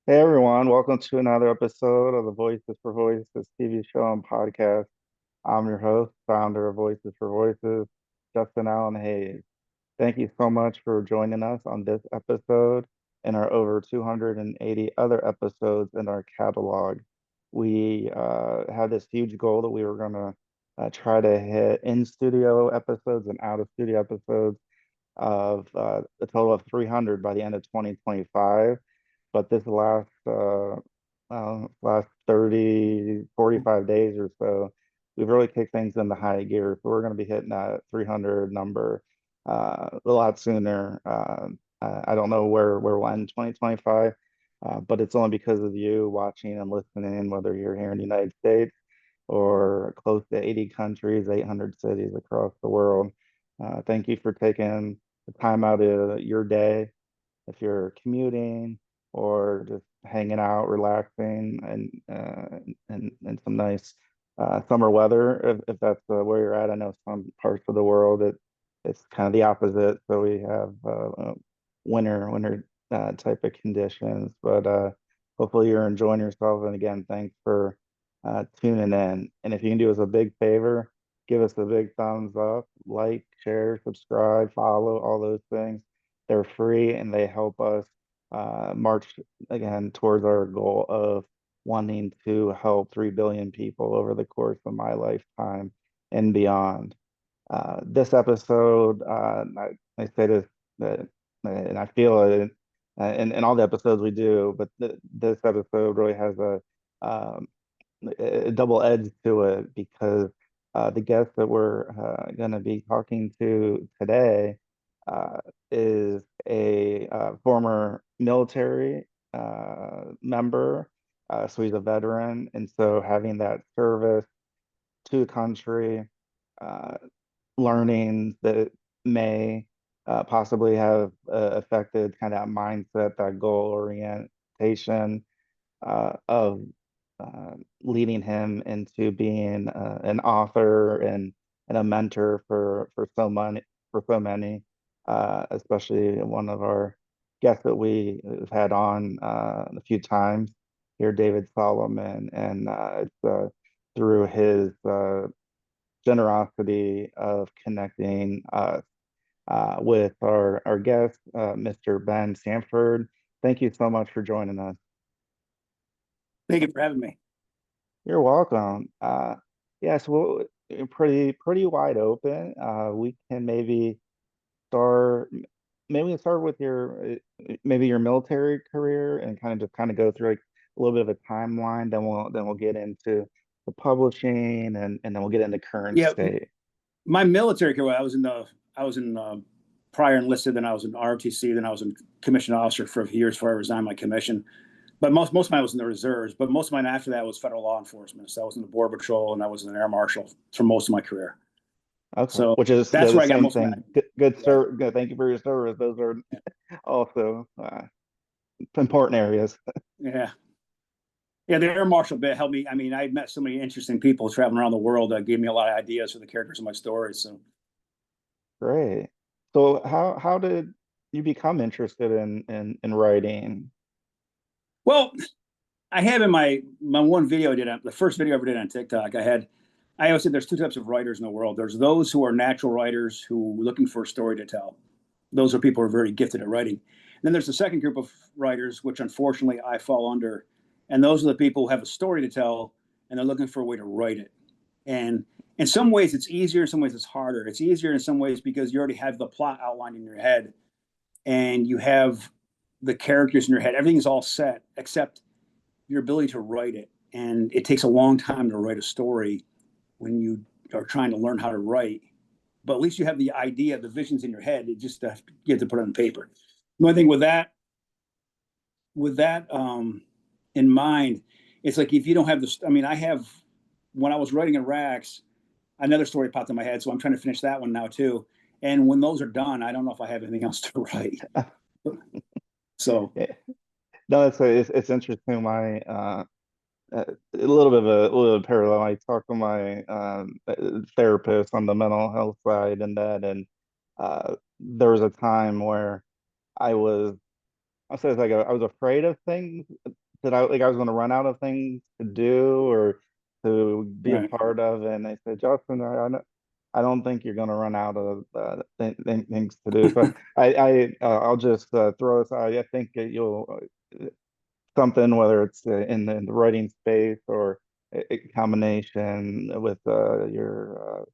Hey everyone, welcome to another episode of the Voices for Voices TV show and podcast. I'm your host, founder of Voices for Voices, Justin Allen Hayes. Thank you so much for joining us on this episode and our over 280 other episodes in our catalog. We had this huge goal that we were going to try to hit in studio episodes and out of studio episodes of a total of 300 by the end of 2025. But this last 30, 45 days or so, we've really kicked things into high gear. So we're going to be hitting that 300 number a lot sooner. I don't know where we'll end 2025, but it's only because of you watching and listening, whether you're here in the United States or close to 80 countries, 800 cities across the world. Thank you for taking the time out of your day if you're commuting or just hanging out, relaxing, and some nice summer weather. If that's where you're at, I know some parts of the world it's kind of the opposite. So we have winter type of conditions, but hopefully you're enjoying yourself. And again, thanks for tuning in. And if you can do us a big favor, give us a big thumbs up, like, share, subscribe, follow, all those things. They're free and they help us march again towards our goal of wanting to help 3 billion people over the course of my lifetime and beyond. This episode, I say this, and I feel it in all the episodes we do, but this episode really has um, a double edge to it because the guest that we're going to be talking to today uh, is a former military member. So he's a veteran. And so having that service to the country, uh, learnings that may possibly have affected kind of that mindset, that goal orientation of leading him into being an author and a mentor for so many, especially one of our guests that we have had on a few times here, David Solomon, and it's through his generosity of connecting us with our guest, Mr. Ben Sanford. Thank you so much for joining us. Thank you for having me. You're welcome. Yes, well, pretty wide open. We can start maybe we can start with your maybe your military career and kind of go through like a little bit of a timeline. Then we'll get into the publishing and then we'll get into current Yeah, state. my military career. I was in prior enlisted, then I was in ROTC, then I was a commissioned officer for a few years before I resigned my commission. But most of mine was in the reserves. But most of mine after that was federal law enforcement. So I was in the border patrol and I was an air marshal for most of my career. Okay, So which is that's the where I got same most of my thing. Good, yeah sir. Good. Thank you for your service. Those are also important areas. yeah yeah. The air marshal bit helped me. I mean, I met so many interesting people traveling around the world that gave me a lot of ideas for the characters in my stories. So Great. So how did you become interested in writing? well, I have in my one video I did on the first video I ever did on TikTok. I always said there's two types of writers in the world. There's those who are natural writers who are looking for a story to tell. Those are people who are very gifted at writing. And then there's the second group of writers, which unfortunately I fall under, and those are the people who have a story to tell and they're looking for a way to write it. And in some ways it's easier, in some ways it's harder. It's easier in some ways because you already have the plot outlined in your head and you have the characters in your head. Everything's all set except your ability to write it. And it takes a long time to write a story when you are trying to learn how to write. But at least you have the idea, the visions in your head. It just you have to put it on paper. The only thing with that in mind, it's like if you don't have this. I mean, I have when I was writing Arax, another story popped in my head, so I'm trying to finish that one now too. And when those are done, I don't know if I have anything else to write. So Yeah. No, it's interesting. My a little bit of a little bit of parallel. I talked to my therapist on the mental health side and there was a time where I was I said like I was afraid of things that I was going to run out of things to do or to be a Right. part of, and they said, Justin, I don't think you're going to run out of things to do. So I'll just throw this out. I think that you'll something, whether it's in the writing space or a combination with your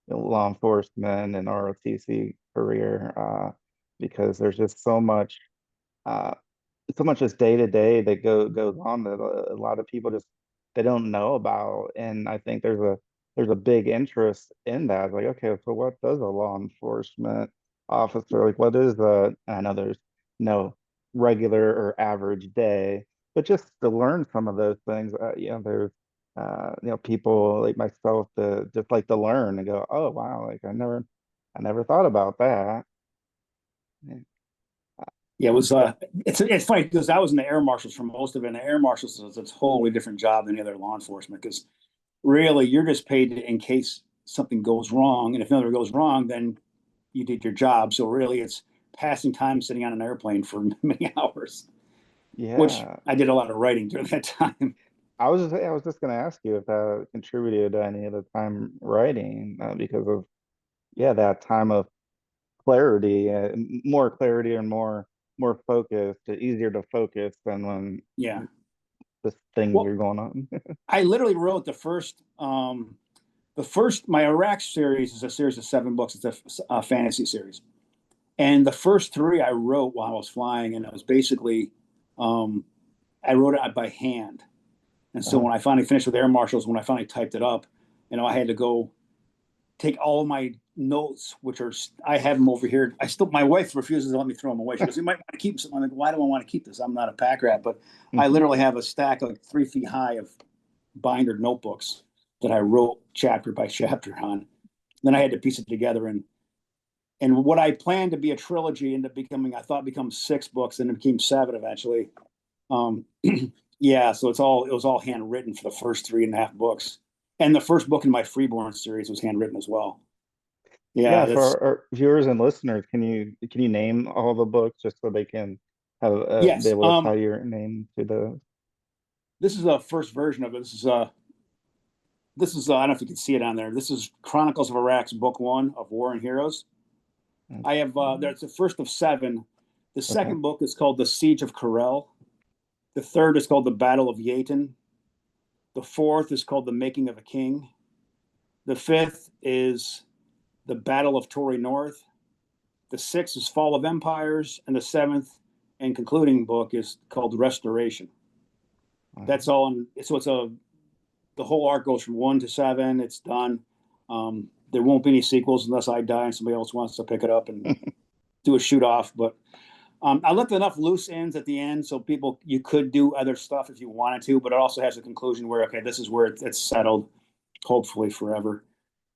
law enforcement and ROTC career, because there's just uh, so much just day to day that goes on that a lot of people just they don't know about, and I think there's a big interest in that. Like, okay, so what does a law enforcement officer like? What is I know there's no regular or average day, but just to learn some of those things, there's people like myself to just like to learn and go, oh wow, like I never thought about that. Yeah. Yeah, it was. It's funny because I was in the air marshals for most of it. And the air marshals is a totally different job than the other law enforcement because really you're just paid in case something goes wrong, and if nothing goes wrong, then you did your job. So really, it's passing time sitting on an airplane for many hours, which Yeah. I did a lot of writing during that time. I was just gonna ask you if that contributed to any of the time writing, because of that time of clarity, more clarity and more focused, easier to focus than when Yeah. this things Well, are going on. I literally wrote the first my Arax series is a series of 7 books. It's a fantasy series, and the first three I wrote while I was flying, and it was basically um, I wrote it by hand. And so Uh, when I finally finished with Air Marshals, when I finally typed it up, I had to go take all of my notes, which are I have them over here. I still my wife refuses to let me throw them away. She goes, "You might want to keep some." I'm like, "Why do I want to keep this? I'm not a pack rat." But I literally have a stack like 3 feet high of binder notebooks that I wrote chapter by chapter on. Then I had to piece it together, and what I planned to be a trilogy ended up becoming I thought become 6 books, and it became 7 eventually. Um, yeah, so it was all handwritten for the first 3.5 books, and the first book in my Freeborn series was handwritten as well. yeah, Yeah, for that's our viewers and listeners, can you name all the books just so they can have be yes. able to tie your name to the This is the first version of it. This is I don't know if you can see it on there. This is Chronicles of Arax, Book One of War and Heroes. I have That's the first of 7. The okay. second book is called The Siege of Corel. The third is called The Battle of Yaten. The fourth is called The Making of a King. The fifth is The Battle of Tory North. The sixth is Fall of Empires, and the seventh and concluding book is called Restoration. That's all. So it's the whole arc goes from 1 to 7. It's done. There won't be any sequels unless I die and somebody else wants to pick it up and do a shoot off. But I left enough loose ends at the end so people you could do other stuff if you wanted to, but it also has a conclusion where okay, this is where it's settled, hopefully forever.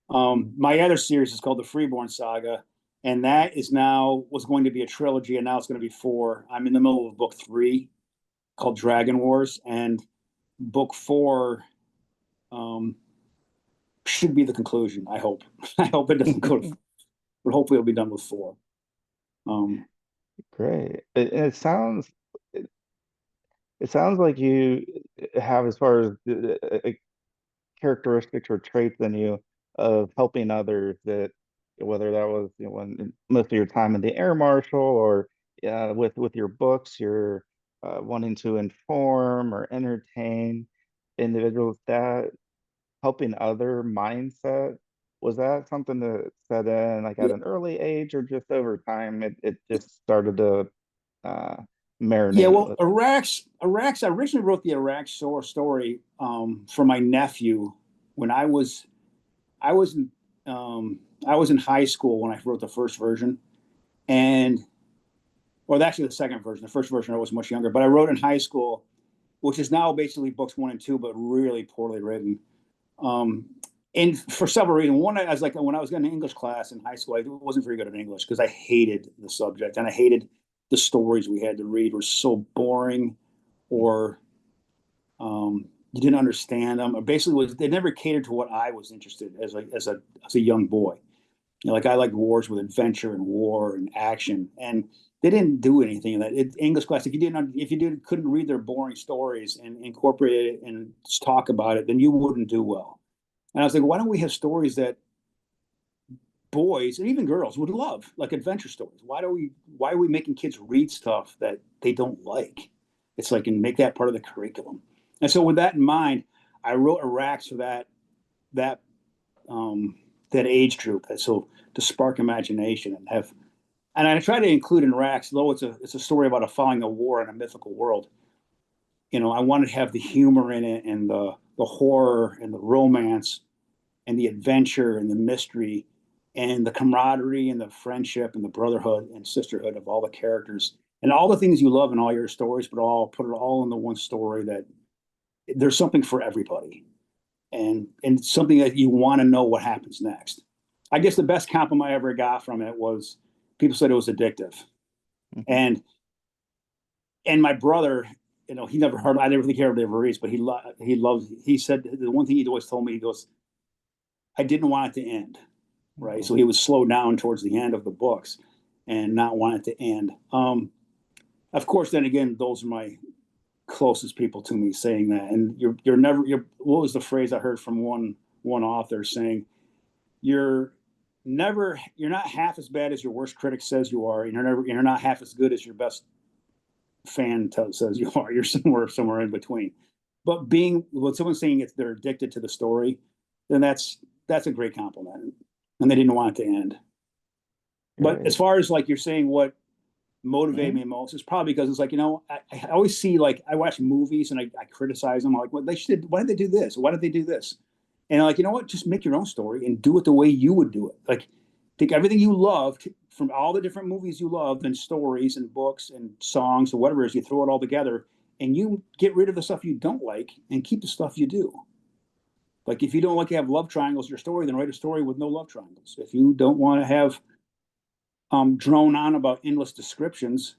My other series is called the Freeborn Saga, and that is now was going to be a trilogy, and now it's going to be 4. I'm in the middle of book 3 called Dragon Wars, and book 4 um, should be the conclusion. I hope. I hope it doesn't go to, but hopefully it'll be done with 4. Um, Great. It sounds like you have, as far as characteristics or traits in you of helping others, that whether that was when most of your time in the air marshal or with your books, you're wanting to inform or entertain individuals, that helping other mindset, was that something that set in like at an early age or just over time it just started to uh yeah, marinate well, with Arax. I originally wrote the Arax story for my nephew when I was in I was in high school when I wrote the first version, and or actually the second version. The first version I was much younger, but I wrote in high school, which is now basically books 1 and 2, but really poorly written. Um, and for several reasons. One, I was like when I was in English class in high school, I wasn't very good at English because I hated the subject and I hated the stories we had to read were so boring, or you didn't understand them. Or basically, was they never catered to what I was interested as a young boy. Like I like wars with adventure and war and action, and they didn't do anything of that. English class, if you didn't couldn't read their boring stories and incorporate it and talk about it, then you wouldn't do well. And I was like, why don't we have stories that boys and even girls would love, like adventure stories? Why are we making kids read stuff that they don't like? It's like, and make that part of the curriculum. And so with that in mind, I wrote Arax for that um, that age group, so to spark imagination and have. And I try to include in Arax, though it's a story about following a war in a mythical world. I wanted to have the humor in it and the horror and the romance and the adventure and the mystery and the camaraderie and the friendship and the brotherhood and sisterhood of all the characters and all the things you love in all your stories, but all put it all in the one story, that there's something for everybody, and something that you want to know what happens next. I guess the best compliment I ever got from it was people said it was addictive. Mhm. And my brother, he never heard, I never think he ever reads, but he loves, he said the one thing he'd always told me, he goes, I didn't want it to end. Right. Oh, So he was slowed down towards the end of the books and not want it to end. Of course, then again, those are my closest people to me saying that. And you're never, what was the phrase I heard from one author saying, you're you're not half as bad as your worst critic says you are, and you're not half as good as your best says you are. You're somewhere in between. But when someone's saying they're addicted to the story, then that's a great compliment. And they didn't want it to end. But as great. far as like you're saying, what motivated Mhm. me most is probably because it's like, I always see, like, I watch movies and I criticize them. I'm like, well, why did they do this? Why did they do this? And I'm like, you know what? Just make your own story and do it the way you would do it. Like, take everything you loved from all the different movies you loved and stories and books and songs or whatever it is, you throw it all together and you get rid of the stuff you don't like and keep the stuff you do. Like, if you don't like to have love triangles in your story, then write a story with no love triangles. If you don't want to have drone on about endless descriptions,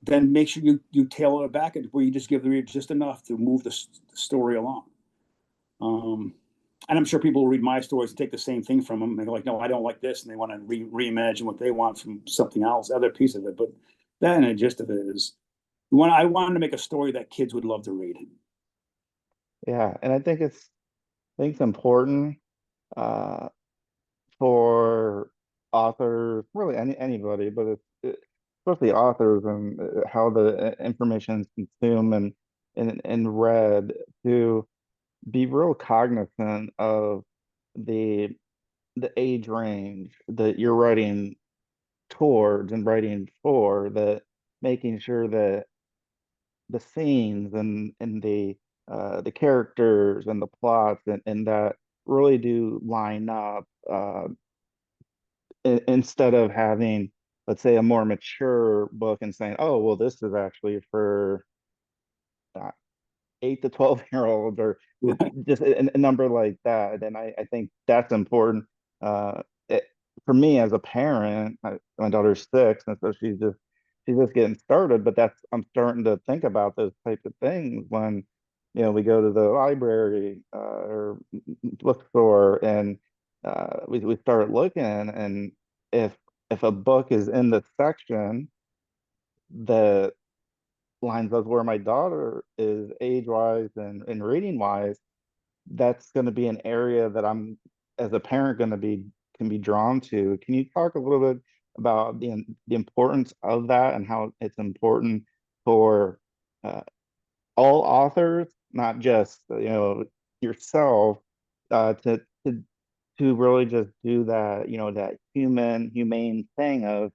then make sure you tailor it back where you just give the reader just enough to move the story along. Um, and I'm sure people will read my stories and take the same thing from them. And they're like, no, I don't like this. And they want to reimagine what they want from something else, other piece of it. But that, and the gist of it is, I wanted to make a story that kids would love to read. Yeah, and I think it's important uh, for authors, really anybody, but especially authors and how the information is consumed and read, to be real cognizant of the the age range that you're writing towards and writing for, that making sure that the scenes and the characters and the plots and that really do line up, instead of having, let's say, a more mature book and saying, oh well, this is actually for uh, 8 to 12 year olds, or just a number like that. And I think that's important. It, for me as a parent, my daughter's 6, and so she's just getting started. But I'm starting to think about those types of things when we go to the library, or bookstore, and we start looking, and if if a book is in the section that lines up where my daughter is age wise and reading wise, that's going to be an area that I'm, as a parent, going to be can be drawn to. Can you talk a little bit about the importance of that and how it's important for uh, all authors, not just yourself, to really just do that, that humane thing of,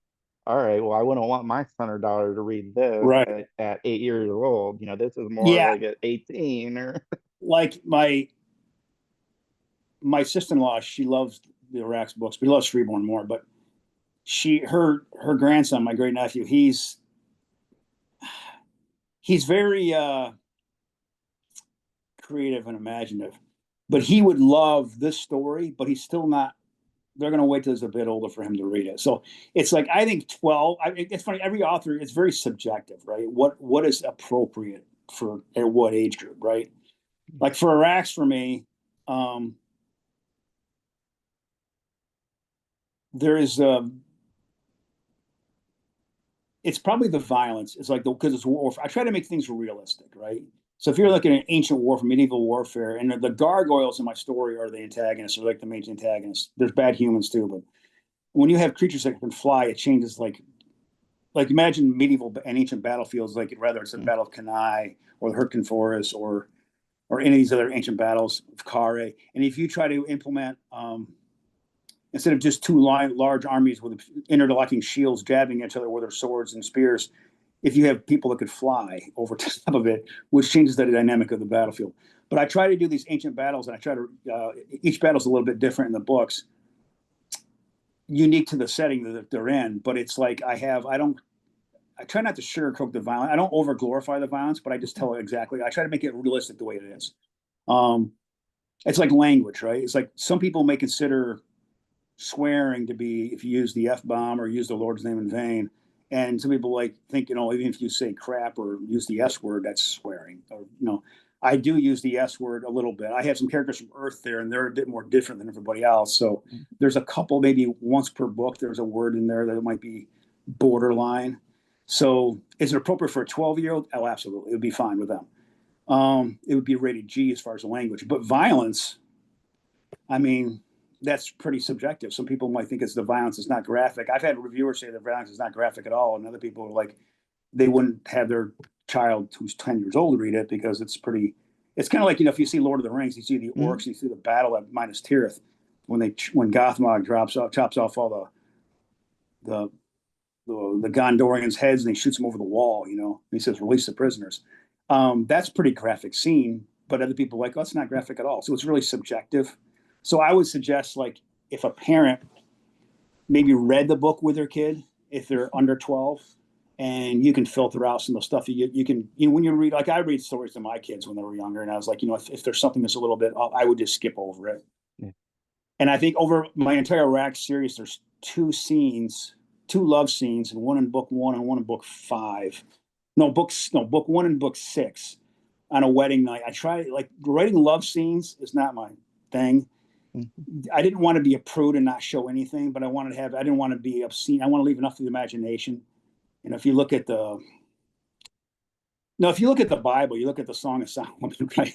all right, well, I wouldn't want my son or daughter to read this Right. at 8 years old. This is more Yeah. like at 18 or Like my sister-in-law, she loves the Arax books, but he loves Freeborn more. But her grandson, my great nephew, he's very creative and imaginative. But he would love this story, but he's still not. They're going to wait till he's a bit older for him to read it. So it's like, I think 12. It's funny. Every author, it's very subjective, right? What is appropriate for at what age group, right? Like for Arax, for me, um, there is it's probably the violence. It's like because it's warfare. I try to make things realistic, right? So if you're looking at ancient warfare, medieval warfare, and the gargoyles in my story are the antagonists, or like the main antagonists. There's bad humans too, but when you have creatures that can fly, it changes like imagine medieval and ancient battlefields, like whether it's the Battle of Cannae or the Hurtgen Forest or any of these other ancient battles of Carre. And if you try to implement instead of just two large armies with interlocking shields jabbing each other with their swords and spears, if you have people that could fly over top of it, which changes the dynamic of the battlefield. But I try to do these ancient battles, and I try to each battle's a little bit different in the books, unique to the setting that they're in. But it's like I try not to sugarcoat the violence. I don't over glorify the violence, but I just tell it exactly. I try to make it realistic the way it is. Um, it's like language, right? It's like some people may consider swearing to be if you use the F bomb or use the Lord's name in vain. And some people like think, even if you say crap or use the S word, that's swearing. Or, I do use the S word a little bit. I have some characters from Earth there, and they're a bit more different than everybody else. So there's a couple, maybe once per book, there's a word in there that might be borderline. So is it appropriate for a 12-year-old? Oh, absolutely. It would be fine with them. It would be rated G as far as the language. But violence, I mean, that's pretty subjective. Some people might think it's the violence is not graphic. I've had reviewers say the violence is not graphic at all, and other people are like, they wouldn't have their child who's 10 years old read it because it's pretty. It's kind of like if you see Lord of the Rings, you see the orcs, you see the battle at Minas Tirith when Gothmog chops off all the the Gondorians' heads and he shoots them over the wall. And he says, "Release the prisoners." That's a pretty graphic scene, but other people are like, "Oh, it's not graphic at all." So it's really subjective. So I would suggest if a parent maybe read the book with their kid if they're under 12, and you can filter out some of the stuff you can when you read, like I read stories to my kids when they were younger, and I was like, if there's something that's a little bit I would just skip over it. Yeah. And I think over my entire Arax series there's two love scenes, and one in book 1 and one in book 5. Book 1 and book 6 on a wedding night. I try writing love scenes is not my thing. I didn't want to be a prude and not show anything, but I didn't want to be obscene. I want to leave enough to the imagination. And if you look at the Bible, you look at the Song of Solomon, right?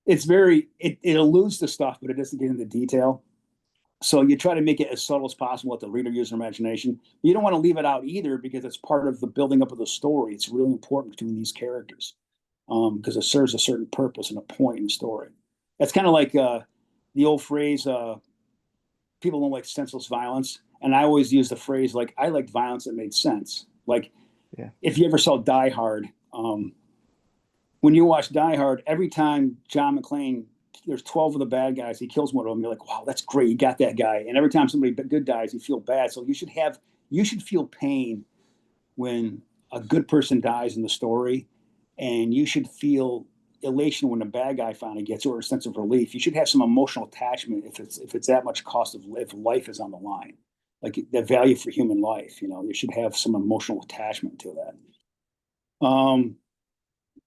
It alludes to stuff, but it doesn't get into detail. So you try to make it as subtle as possible, let the reader use their imagination. You don't want to leave it out either because it's part of the building up of the story. It's really important between these characters because it serves a certain purpose and a point in the story. It's kind of like the old phrase, people don't like senseless violence. And I always use the phrase I liked violence that made sense. Yeah. If you ever saw Die Hard, when you watch Die Hard, every time John McClane, there's 12 of the bad guys, he kills one of them. You're like, wow, that's great. You got that guy. And every time somebody good dies, you feel bad. So you should feel pain when a good person dies in the story, and you should feel elation when the bad guy finally gets, or a sense of relief. You should have some emotional attachment if it's that much cost of if life is on the line, like the value for human life. You should have some emotional attachment to that.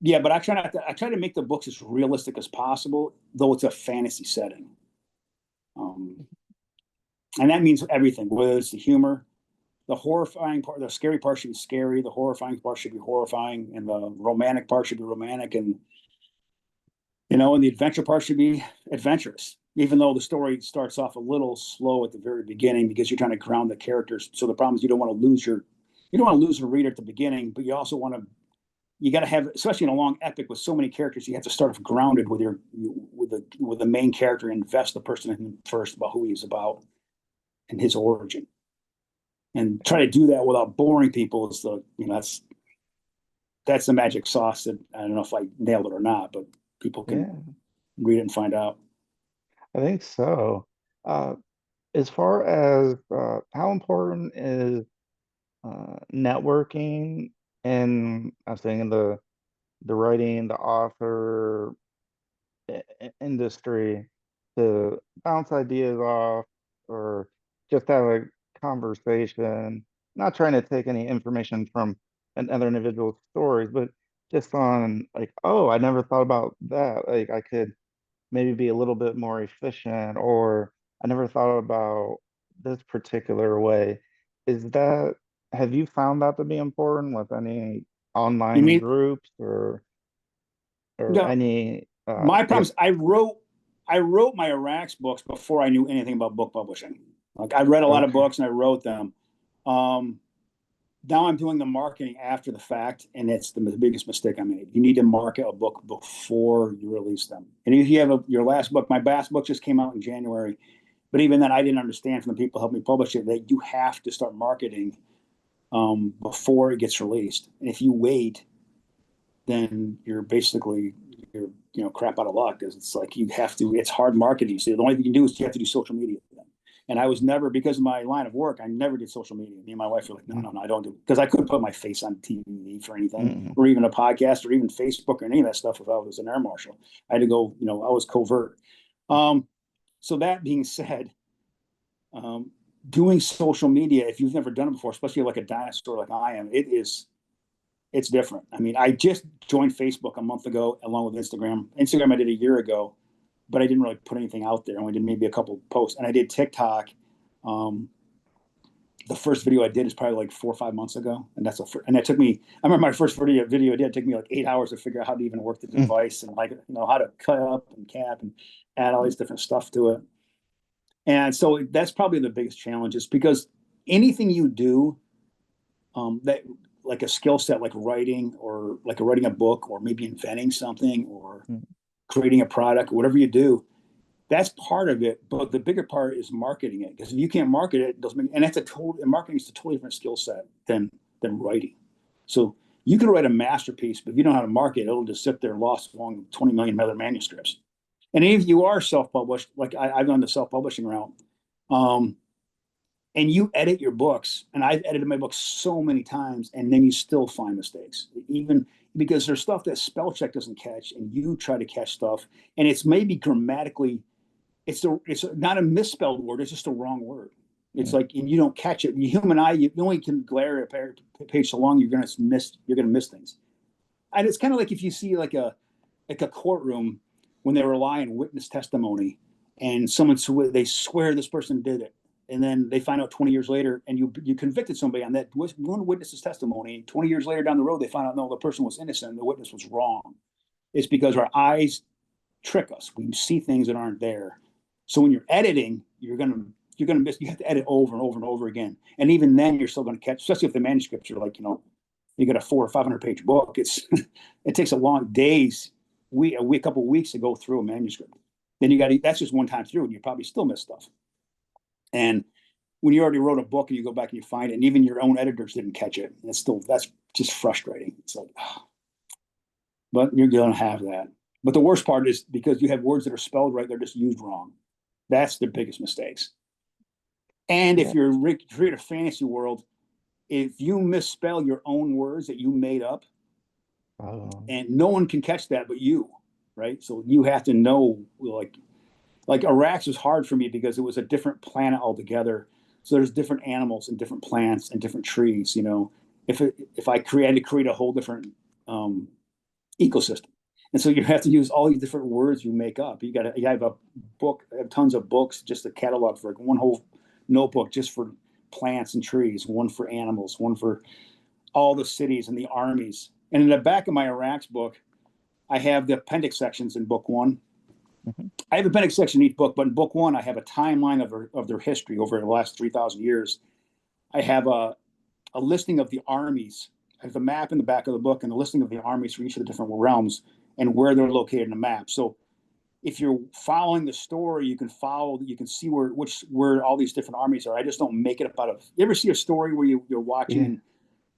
Yeah, but I try to make the books as realistic as possible, though it's a fantasy setting. Um, and that means everything, whether it's the humor, the horrifying part, the scary part should be scary, the horrifying part should be horrifying, and the romantic part should be romantic, and the adventure part should be adventurous. Even though the story starts off a little slow at the very beginning because you're trying to ground the characters. So the problem is you don't want to lose the reader at the beginning, but you got to have, especially in a long epic with so many characters, you have to start off grounded with the main character and invest the person in first about who he's about and his origin, and try to do that without boring people. That's the magic sauce that I don't know if I nailed it or not, but people can Yeah, read it and find out. I think so. Uh, as far as how important is networking and I was saying in the writing, the author industry to bounce ideas off or just have a conversation, not trying to take any information from another individual's stories, but just on oh, I never thought about that. Like I could maybe be a little bit more efficient, or I never thought about this particular way. Is that, have you found that to be important with any You online mean, groups or no, any my I problem guess is I wrote my Arax books before I knew anything about book publishing. Like I read a lot of okay. books and I wrote them. Um, Now I'm doing the marketing after the fact, and it's the biggest mistake I made. You need to market a book before you release them. And if you have your last book, my last book just came out in January, but even then, I didn't understand from the people who helped me publish it that you have to start marketing before it gets released. And if you wait, then you're basically crap out of luck, because it's like you have to. It's hard marketing. So the only thing you can do is you have to do social media. And I was never, because of my line of work, I never did social media. Me and my wife were like, no, no, no, I don't do it. Because I couldn't put my face on TV for anything, Mm-mm. or even a podcast, or even Facebook, or any of that stuff if I was an air marshal. I had to go, I was covert. So that being said, um, doing social media, if you've never done it before, especially like a dinosaur like I am, it's different. I mean, I just joined Facebook a month ago along with Instagram. Instagram I did a year ago, but I didn't really put anything out there. I only did maybe a couple posts, and I did TikTok. Um, the first video I did is probably like 4 or 5 months ago, and and that took me. I remember my first video I did. It took me like 8 hours to figure out how to even work the Mm. device, and like how to cut up and cap and add all these different stuff to it. And so that's probably the biggest challenge, is because anything you do, that like a skill set, like writing, or like writing a book, or maybe inventing something, or Mm. creating a product, whatever you do, that's part of it. But the bigger part is marketing it, because if you can't market it, it doesn't make, and that's marketing is a totally different skill set than writing. So you can write a masterpiece, but if you don't know how to market it, it'll just sit there lost along 20 million other manuscripts. And if you are self-published, like I've done the self-publishing route, um, and you edit your books, and I've edited my books so many times, and then you still find mistakes, even because there's stuff that spell check doesn't catch, and you try to catch stuff, and it's maybe grammatically, it's not a misspelled word, it's just a wrong word. It's Mm. like, and you don't catch it. You human eye, you only can glare at a page so long, you're gonna miss things. And it's kind of like if you see like a courtroom when they rely on witness testimony, and they swear this person did it, and then they find out 20 years later, and you convicted somebody on that one witness's testimony, and 20 years later down the road they find out, no, the person was innocent, the witness was wrong. It's because our eyes trick us. We see things that aren't there. So when you're editing, you're gonna miss. You have to edit over and over and over again, and even then, you're still gonna catch. Especially if the manuscripts are like, you got a 400 or 500 page book. It takes a long days, a couple of weeks to go through a manuscript. Then that's just one time through, and you probably still miss stuff. And when you already wrote a book and you go back and you find it, and even your own editors didn't catch it, and that's just frustrating. It's like, but you're gonna have that. But the worst part is because you have words that are spelled right, they're just used wrong. That's the biggest mistakes. And if Yeah. you're create a fantasy world, if you misspell your own words that you made up, Oh. and no one can catch that but you, right? So you have to know, like Arax was hard for me because it was a different planet altogether. So there's different animals and different plants and different trees. If I had to create a whole different um, ecosystem. And so you have to use all these different words you make up. You have a book, I have tons of books, just a catalog for one whole notebook just for plants and trees, one for animals, one for all the cities and the armies. And in the back of my Arax book, I have the appendix sections in book one. Mhm. I have appendix section in each book, but in book one, I have a timeline of their history over the last 3,000 years. I have a listing of the armies. I have the map in the back of the book and the listing of the armies for each of the different realms and where they're located in the map. So if you're following the story, you can see where all these different armies are. I just don't make it up out of. You ever see a story where you're watching Yeah. and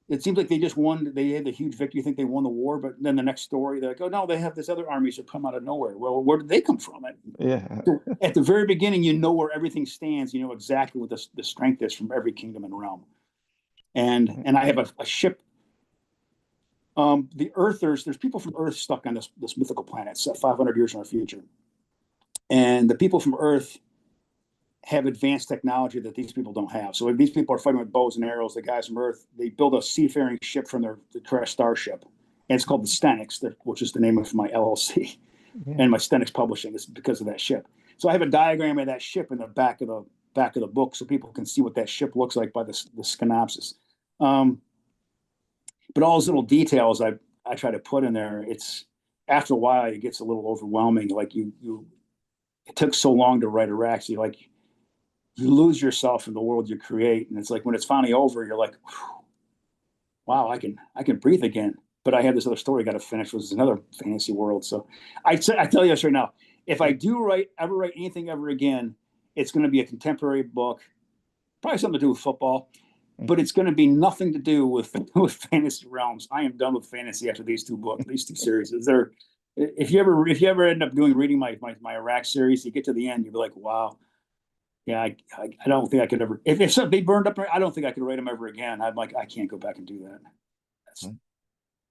it seems like they just won, they had a huge victory, you think they won the war, but then the next story, they're like, oh no, they have this other armies that come out of nowhere. Well, where did they come from? Yeah. So at the very beginning, you know where everything stands, you know exactly what the strength is from every kingdom and realm. And I have a ship. The Earthers, there's people from Earth stuck on this mythical planet, set 500 years in our future. And the people from Earth have advanced technology that these people don't have. So if these people are fighting with bows and arrows, the guys from Earth, they build a seafaring ship from their crash starship. And it's called the Stenix, which is the name of my LLC. Yeah. And my Stenix Publishing is because of that ship. So I have a diagram of that ship in the back of back of the book so people can see what that ship looks like by the synopsis. Um, but all those little details I try to put in there, it's after a while it gets a little overwhelming. Like you it took so long to write Arax, you lose yourself in the world you create, and it's like when it's finally over, you're like, wow, I can breathe again. But I had this other story I got to finish, which is another fantasy world. So I tell you this right now, if I do write anything ever again, it's going to be a contemporary book, probably something to do with football, but it's going to be nothing to do with with fantasy realms. I am done with fantasy after these two series. Is there? If you ever end up reading my Arax series, you get to the end, you'll be like, wow, yeah, I don't think I could ever. If they burned up, I don't think I could write them ever again. I'm like, I can't go back and do that. That's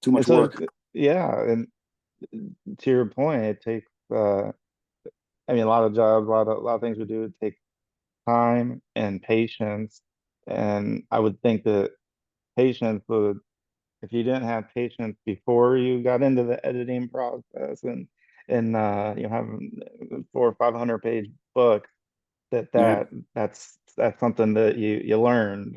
too And much so, work. yeah, and to your point, it takes, I mean, a lot of jobs, a lot of things we do take time and patience. And I would think that patience would, if you didn't have patience before you got into the editing process and you have 400 or 500 page book, Right. that's something that you learned.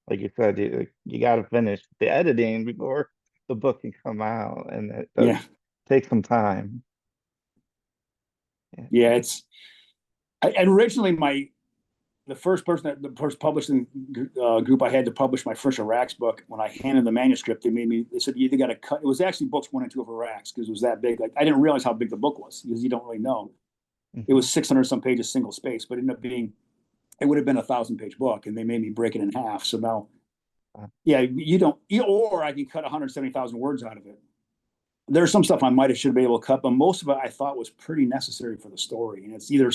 Like you said, you got to finish the editing before the book can come out, and it does Yeah. take some time. Yeah. Yeah. And originally the first publishing group I had to publish my first Arax book, when I handed the manuscript, they said, you either got to cut. It was actually books 1 and 2 of Arax because it was that big. Like I didn't realize how big the book was because you don't really know. It Hmm. was 600 some pages, single space, but it ended up being, it would have been 1,000 page book, and they made me break it in half. So now, Uh, yeah, you don't, or I can cut 170,000 words out of it. There's some stuff I might have should be able to cut, but most of it I thought was pretty necessary for the story. And it's either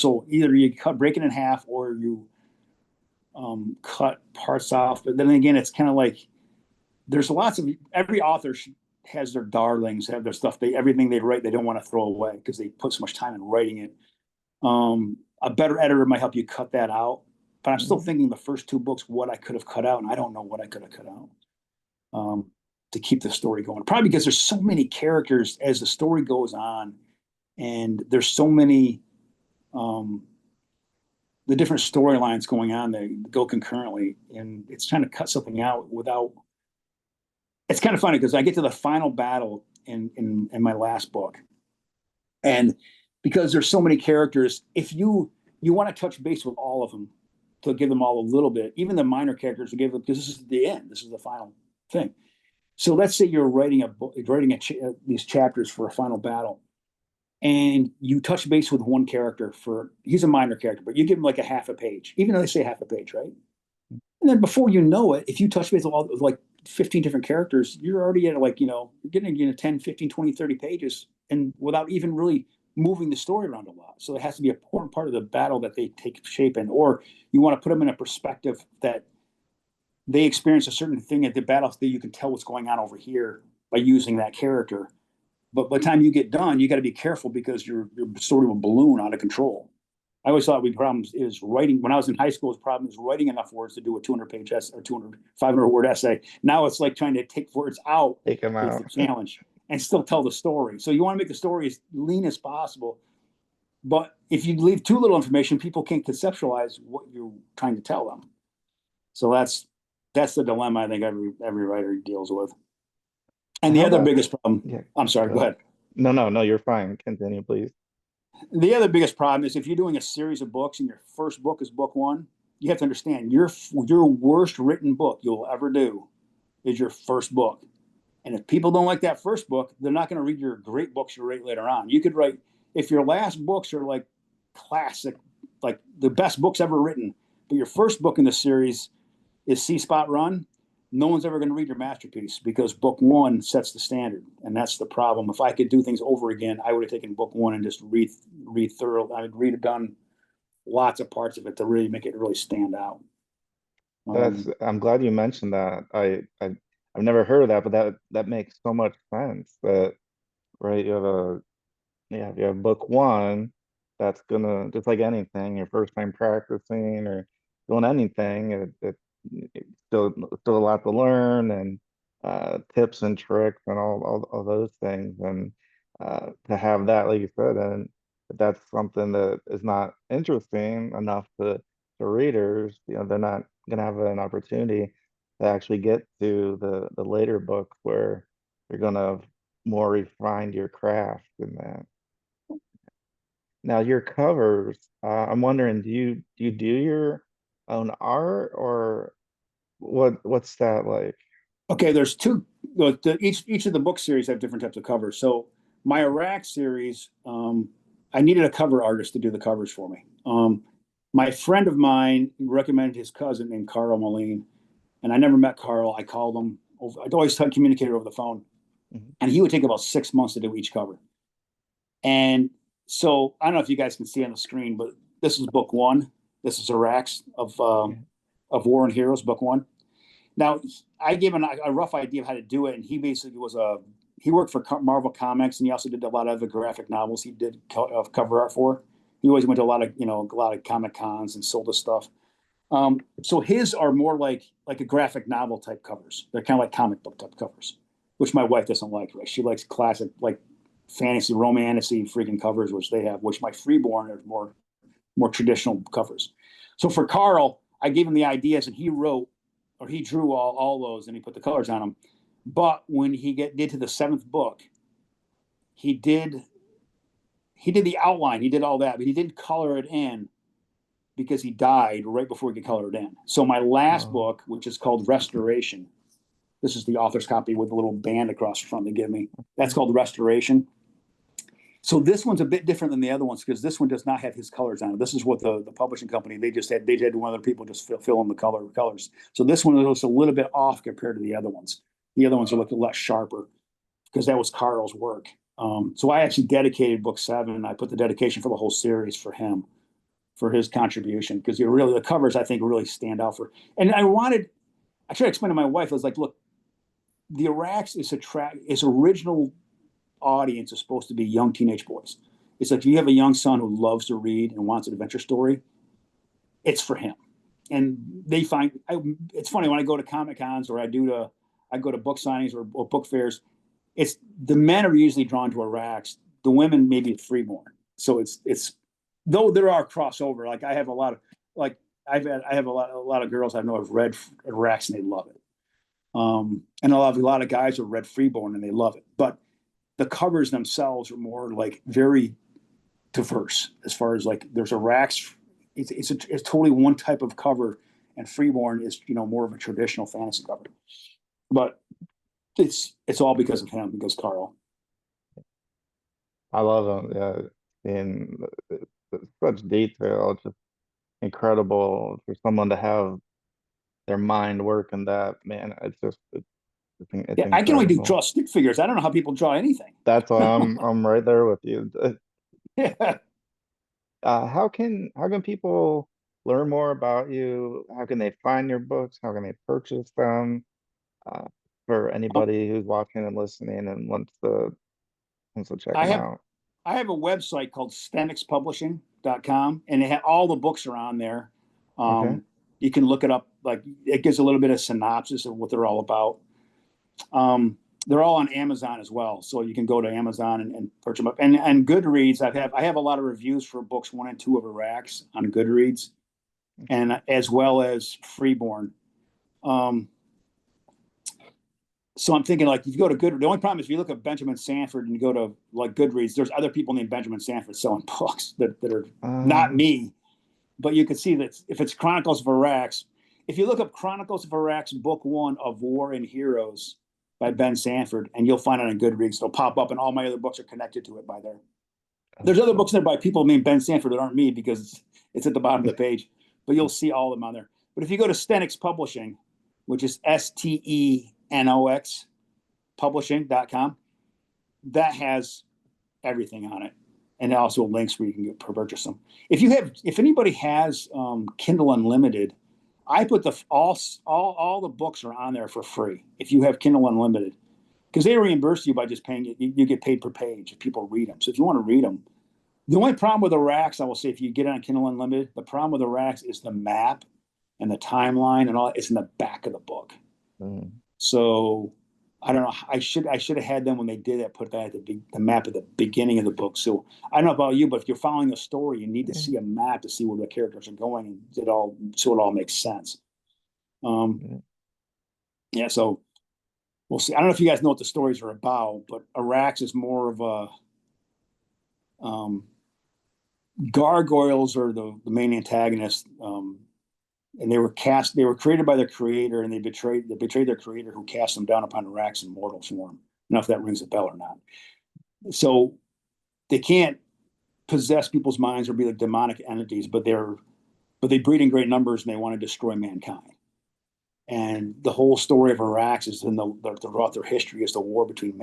you break it in half, or you cut parts off. But then again, it's kind of like there's lots of every author has their darlings, have their stuff. Everything they write, they don't want to throw away because they put so much time in writing it. A better editor might help you cut that out. But I'm still mm, thinking the first 2 books, what I could have cut out, and I don't know what I could have cut out to keep the story going. Probably because there's so many characters as the story goes on, and there's so many um, the different storylines going on that go concurrently, and it's trying to cut something out without. It's kind of funny because I get to the final battle in my last book, and because there's so many characters, if you want to touch base with all of them to give them all a little bit, even the minor characters to give them, because this is the end, this is the final thing. So let's say you're writing a book, these chapters for a final battle, and you touch base with one character for he's a minor character, but you give him like a half a page, even though they say half a page, right? And then before you know it, if you touch base with like 15 different characters, you're already at like, you're getting 10, 15, 20, 30 pages, and without even really moving the story around a lot. So it has to be an important part of the battle that they take shape in, or you want to put them in a perspective that they experience a certain thing at the battle that you can tell what's going on over here by using that character. But by the time you get done, you got to be careful because your story will balloon out of control. I always thought the problem is writing. When I was in high school, the problem is writing enough words to do a 200 page essay or 200, 500 word essay. Now it's like trying to take words out take them is the out. challenge and still tell the story. So you want to make the story as lean as possible. But if you leave too little information, people can't conceptualize what you're trying to tell them. So that's the dilemma I think every writer deals with. And the How other about, biggest problem, yeah, I'm sorry, go go ahead. ahead. No, you're fine. Continue, please. The other biggest problem is if you're doing a series of books and your first book is book one, you have to understand your worst written book you'll ever do is your first book. And if people don't like that first book, they're not going to read your great books you write later on. You could write, if your last books are like classic, like the best books ever written, but your first book in the series is C Spot Run, no one's ever going to read your masterpiece because book one sets the standard, and that's the problem. If I could do things over again, I would have taken book one and just read thorough. I would read it done lots of parts of it to really make it really stand out. I'm glad you mentioned that. I've never heard of that, but that makes so much sense. That right, you have a yeah, if you have book one, that's gonna just like anything, your first time practicing or doing anything, it's still a lot to learn and tips and tricks and all those things. And to have that, like you said, and if that's something that is not interesting enough to the readers, they're not gonna have an opportunity to actually get to the later books where you're gonna more refine your craft in that. Now your covers, I'm wondering, do you do your own art or what's that like? Okay, there's two. Each of the book series have different types of covers. So my Arax series, I needed a cover artist to do the covers for me. My friend of mine recommended his cousin named Carl Moline, and I never met Carl. I called him. I'd always communicated over the phone, Mhm. and he would take about 6 months to do each cover. And so I don't know if you guys can see on the screen, but this is book one. This is Arax Yeah. of War and Heroes, book one. Now, I gave him a rough idea of how to do it, and he basically he worked for Marvel Comics, and he also did a lot of the graphic novels. He did cover art for. He always went to a lot of Comic Cons and sold his stuff. So his are more like a graphic novel type covers. They're kind of like comic book type covers, which my wife doesn't like. Right? She likes classic like fantasy, romancy, freaking covers, which they have. Which my freeborn are more traditional covers. So for Carl, I gave him the ideas, and he wrote or he drew all those, and he put the colors on them. But when he did to the seventh book, he did the outline, he did all that, but he didn't color it in because he died right before he could color it in. So my last Oh, book, which is called Restoration, this is the author's copy with a little band across the front they give me. That's called Restoration. So this one's a bit different than the other ones because this one does not have his colors on it. This is what the publishing company they had one other people just fill in the colors. So this one looks a little bit off compared to the other ones. The other ones are looking a lot sharper because that was Carl's work. So I actually dedicated book 7, and I put the dedication for the whole series for him for his contribution because the covers I think really stand out for. And I tried to explain to my wife, I was like, look, the Arax is original audience is supposed to be young teenage boys. It's like if you have a young son who loves to read and wants an adventure story, it's for him. And it's funny when I go to Comic Cons or I go to book signings or book fairs. It's the men are usually drawn to Arax. The women maybe it's freeborn. So it's though there are crossover. Like I have a lot of like I have a lot of girls I know have read Arax and they love it. And a lot of guys have read Freeborn and they love it. But the covers themselves are more like very diverse as far as like there's a Rax. It's totally one type of cover, and Freeborn is more of a traditional fantasy cover. But it's all because of him, because Carl. I love them. Yeah, in such detail, just incredible for someone to have their mind work in that. Man, it's Yeah, I can only incredible. draw stick figures. I don't know how people draw anything. That's why I'm right there with you. Yeah. How can people learn more about you? How can they find your books? How can they purchase them? Uh, for anybody who's watching and listening and wants to check I them have out. I have a website called stenixpublishing.com, and all the books are on there. Okay. You can look it up. Like it gives a little bit of synopsis of what they're all about. They're all on Amazon as well, so you can go to Amazon and purchase them up. And Goodreads, I have a lot of reviews for books 1 and 2 of Arax on Goodreads, and as well as Freeborn. Um, so I'm thinking like if you go to Goodreads, the only problem is if you look at Benjamin Sanford and you go to like Goodreads, there's other people named Benjamin Sanford selling books that are not Uh, me. But you can see that if it's Chronicles of Arax, if you look up Chronicles of Arax Book 1 of War and Heroes by Ben Sanford, and you'll find it on Goodreads, it'll pop up, and all my other books are connected to it by there. oh, There's other books cool. there by people named Ben Sanford that aren't me because it's at the bottom of the page, but you'll see all of them on there. But if you go to Stenix Publishing, which is Stenox publishing.com, that has everything on it, and also links where you can purchase them. If anybody has Kindle Unlimited, I put all the books are on there for free. If you have Kindle Unlimited, because they reimburse you by just paying you get paid per page if people read them. So if you want to read them, the only problem with the Racks, I will say, if you get it on Kindle Unlimited, the problem with the Racks is the map and the timeline and all. It's in the back of the book. Mm. So I don't know. I should have had them when they did it, put that at the map at the beginning of the book. So I don't know about you, but if you're following the story, you need to Yeah. see a map to see where the characters are going, and so it all makes sense. Um, Yeah. yeah, so we'll see. I don't know if you guys know what the stories are about, but Arax is more of a Gargoyles are the main antagonist, and they were created by their creator, and they betrayed their creator, who cast them down upon Arax in mortal form. I don't know if that rings a bell or not. So they can't possess people's minds or be like demonic entities, but they breed in great numbers and they want to destroy mankind. And the whole story of Arax is throughout their history is the war between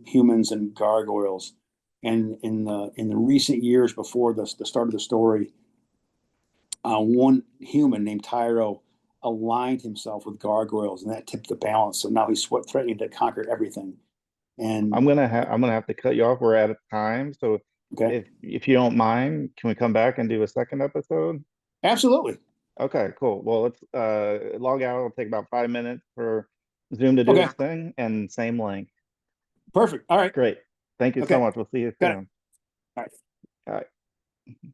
humans and gargoyles. And in the recent years before the start of the story, one human named Tyro aligned himself with gargoyles, and that tipped the balance. So now he's threatening to conquer everything. And I'm gonna have to cut you off. We're out of time. So okay, if you don't mind, can we come back and do a second episode? absolutely. Okay, cool. Well, let's log out. It'll take about 5 minutes for Zoom to do Okay, its thing, and same link. perfect. All right. Great. Thank you so Okay, much. We'll see you got it. soon. All right. Bye.